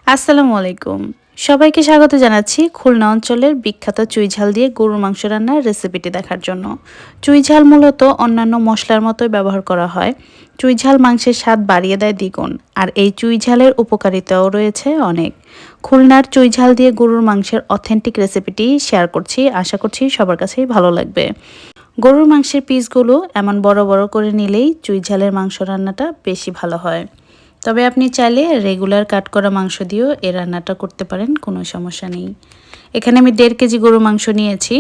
আসসালামু আলাইকুম। সবাইকে স্বাগত জানাচ্ছি খুলনা অঞ্চলের বিখ্যাত চুইঝাল দিয়ে গরুর মাংস রান্নার রেসিপিটি দেখার জন্য। চুইঝাল মূলত অন্যান্য মশলার মতোই ব্যবহার করা হয়। চুইঝাল মাংসের স্বাদ বাড়িয়ে দেয় দ্বিগুণ, আর এই চুইঝালের উপকারিতাও রয়েছে অনেক। খুলনার চুইঝাল দিয়ে গরুর মাংসের অথেন্টিক রেসিপিটি শেয়ার করছি, আশা করছি সবার কাছেই ভালো লাগবে। গরুর মাংসের পিসগুলো এমন বড় বড় করে নিলেই চুইঝালের মাংস রান্নাটা বেশি ভালো হয়। তবে আপনি চাইলে রেগুলার কাট করা মাংস দিয়েও এই রান্নাটা করতে পারেন, কোনো সমস্যা নেই। এখানে আমি 1.5 কেজি গরুর মাংস নিয়েছি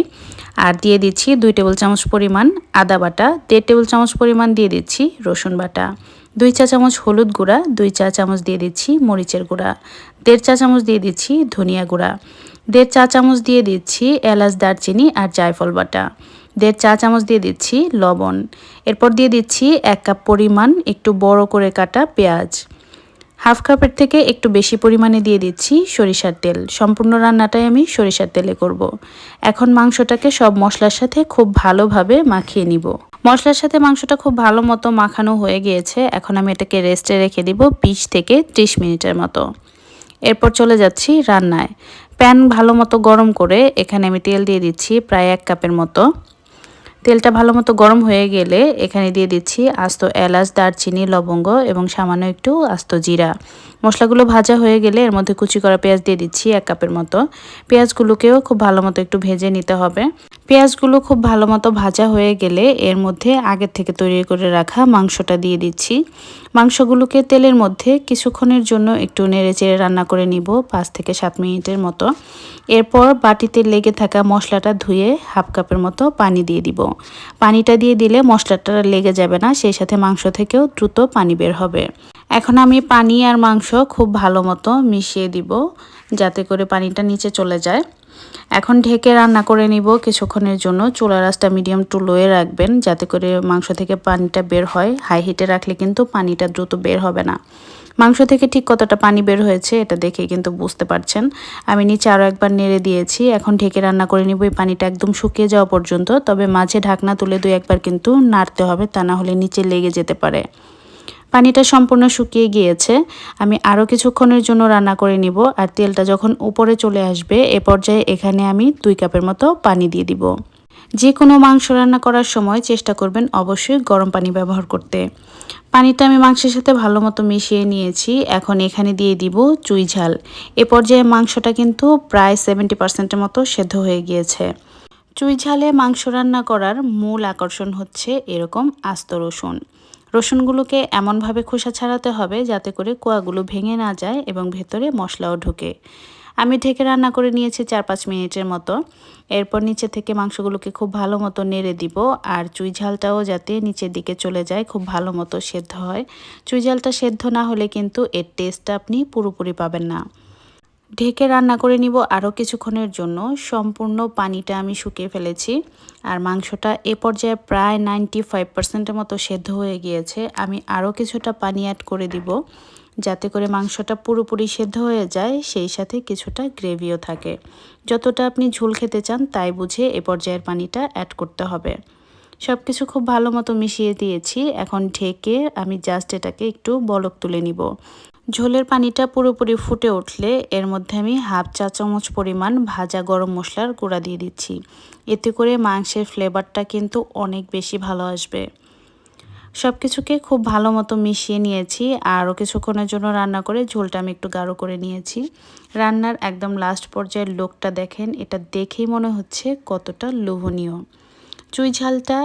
আর দিয়ে দিচ্ছি 2 টেবিল চামচ পরিমাণ আদা বাটা, 1.5 টেবিল চামচ পরিমাণ দিয়ে দিচ্ছি রসুন বাটা, 2 চা চামচ হলুদ গুঁড়া, 2 চা চামচ দিয়ে দিচ্ছি মরিচের গুঁড়া, 1.5 চা চামচ দিয়ে দিচ্ছি ধনিয়া গুঁড়া, 1.5 চা চামচ দিয়ে দিচ্ছি এলাচ, দারচিনি আর জায়ফল বাটা, 1.5 চা চামচ দিয়ে দিচ্ছি লবণ। এরপর দিয়ে দিচ্ছি 1 কাপ পরিমাণ একটু বড় করে কাটা পেঁয়াজ। হাফ কাপের থেকে একটু বেশি পরিমাণে দিয়ে দিচ্ছি সরিষার তেল। সম্পূর্ণ রান্নাটাই আমি সরিষার তেলে করব। এখন মাংসটাকে সব মশলার সাথে খুব ভালোভাবে মাখিয়ে নিব। মশলার সাথে মাংসটা খুব ভালো মতো মাখানো হয়ে গিয়েছে। এখন আমি এটাকে রেস্টে রেখে দিব 20 থেকে 30 মিনিটের মতো। এরপর চলে যাচ্ছি রান্নায়। প্যান ভালো মতো গরম করে এখানে আমি তেল দিয়ে দিচ্ছি প্রায় 1 কাপের মতো। তেলটা ভালো মতো গরম হয়ে গেলে এখানে দিয়ে দিচ্ছি আস্ত এলাচ, দারচিনি, লবঙ্গ এবং সামান্য একটু আস্ত জিরা। মশলাগুলো ভাজা হয়ে গেলে এর মধ্যে কুচি করা পেঁয়াজ দিয়ে দিচ্ছি 1 কাপের মতো। পেঁয়াজগুলোকেও খুব ভালো মতো একটু ভেজে নিতে হবে। পেঁয়াজগুলো খুব ভালো মতো ভাজা হয়ে গেলে এর মধ্যে আগের থেকে তৈরি করে রাখা মাংসটা দিয়ে দিচ্ছি। মাংসগুলোকে তেলের মধ্যে কিছুক্ষণের জন্য একটু নেড়েচেড়ে রান্না করে নিব 5 থেকে 7 মিনিটের মতো। এরপর বাটিতে লেগে থাকা মশলাটা ধুয়ে হাফ কাপের মতো পানি দিয়ে দিব। পানিটা দিয়ে দিলে মশলাটা লেগে যাবে না, সেই সাথে মাংস থেকেও দ্রুত পানি বের হবে। এখন আমি পানি আর মাংস খুব ভালো মতো মিশিয়ে দিব যাতে করে পানিটা নিচে চলে যায়। এখন ঢেকে রান্না করে নিব কিছুক্ষণের জন্য। চুলার আঁচটা মিডিয়াম টু লোয়ে রাখবেন যাতে করে মাংস থেকে পানিটা বের হয়। হাই হিটে রাখলে কিন্তু পানিটা দ্রুত বের হবে না। মাংস থেকে ঠিক কতটা পানি বের হয়েছে এটা দেখে কিন্তু বুঝতে পারছেন। আমি নিচে আরও একবার নেড়ে দিয়েছি। এখন ঢেকে রান্না করে নিব এই পানিটা একদম শুকিয়ে যাওয়া পর্যন্ত। তবে মাঝে ঢাকনা তুলে 2 একবার কিন্তু নাড়তে হবে, তা না হলে নিচে লেগে যেতে পারে। পানিটা সম্পূর্ণ শুকিয়ে গিয়েছে। আমি আরও কিছুক্ষণের জন্য রান্না করে নিব। আর তেলটা যখন উপরে চলে আসবে এ পর্যায়ে এখানে আমি 2 কাপের মতো পানি দিয়ে দিব। যে কোনো মাংস রান্না করার সময় চেষ্টা করবেন অবশ্যই গরম পানি ব্যবহার করতে। পানিটা আমি মাংসের সাথে ভালো মতো মিশিয়ে নিয়েছি। এখন এখানে দিয়ে দিব চুইঝাল। এ পর্যায়ে মাংসটা কিন্তু প্রায় 70% মতো সেদ্ধ হয়ে গিয়েছে। চুইঝালে মাংস রান্না করার মূল আকর্ষণ হচ্ছে এরকম আস্ত রসুন। রসুনগুলোকে এমনভাবে খোসা ছাড়াতে হবে যাতে করে কোয়াগুলো ভেঙে না যায় এবং ভেতরে মশলাও ঢোকে। আমি ঢেকে রান্না করে নিয়েছি 4-5 মিনিটের মতো। এরপর নিচে থেকে মাংসগুলোকে খুব ভালো মতো নেড়ে দিব আর চুইঝালটাও যাতে নিচের দিকে চলে যায়, খুব ভালো মতো সেদ্ধ হয়। চুইঝালটা সেদ্ধ না হলে কিন্তু এর টেস্টটা আপনি পুরোপুরি পাবেন না। ঢেকে রান্না করে নিব আরও কিছুক্ষণের জন্য। সম্পূর্ণ পানিটা আমি শুকিয়ে ফেলেছি আর মাংসটা এ পর্যায়ে প্রায় 95%-এর মতো সেদ্ধ হয়ে গিয়েছে। আমি আরও কিছুটা পানি অ্যাড করে দিব যাতে করে মাংসটা পুরোপুরি সেদ্ধ হয়ে যায়, সেই সাথে কিছুটা গ্রেভিও থাকে। যতটা আপনি ঝোল খেতে চান তাই বুঝে এ পর্যায়ের পানিটা অ্যাড করতে হবে। সব কিছু খুব ভালো মতো মিশিয়ে দিয়েছি। এখন ঢেকে আমি জাস্ট এটাকে একটু বলক তুলে নিব। ঝোলের পানিটা পুরোপুরি ফুটে উঠলে এর মধ্যে আমি হাফ চা চামচ পরিমাণ ভাজা গরম মশলার গুঁড়া দিয়ে দিচ্ছি। এতে করে মাংসের ফ্লেভারটা কিন্তু অনেক বেশি ভালো আসবে। সব কিছুকে খুব ভালো মতো মিশিয়ে নিয়েছি। আরও কিছুক্ষণের জন্য রান্না করে ঝোলটা আমি একটু গাঢ় করে নিয়েছি। রান্নার একদম লাস্ট পর্যায়ের লোকটা দেখেন, এটা দেখেই মনে হচ্ছে কতটা লোভনীয়। চুইঝালটা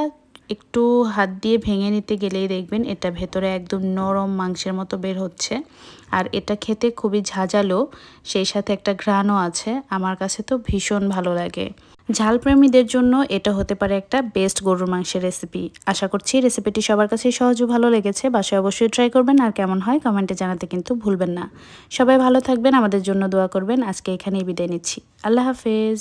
একটু হাত দিয়ে ভেঙে নিতে গেলেই দেখবেন এটা ভেতরে একদম নরম মাংসের মতো বের হচ্ছে। আর এটা খেতে খুবই ঝাঁঝালো, সেই সাথে একটা ঘ্রাণও আছে। আমার কাছে তো ভীষণ ভালো লাগে। ঝালপ্রেমীদের জন্য এটা হতে পারে একটা বেস্ট গরুর মাংসের রেসিপি। আশা করছি রেসিপিটি সবার কাছেই সহজ ও ভালো লেগেছে। বাসায় অবশ্যই ট্রাই করবেন আর কেমন হয় কমেন্টে জানাতে কিন্তু ভুলবেন না। সবাই ভালো থাকবেন, আমাদের জন্য দোয়া করবেন। আজকে এখানেই বিদায় নিচ্ছি। আল্লাহ হাফেজ।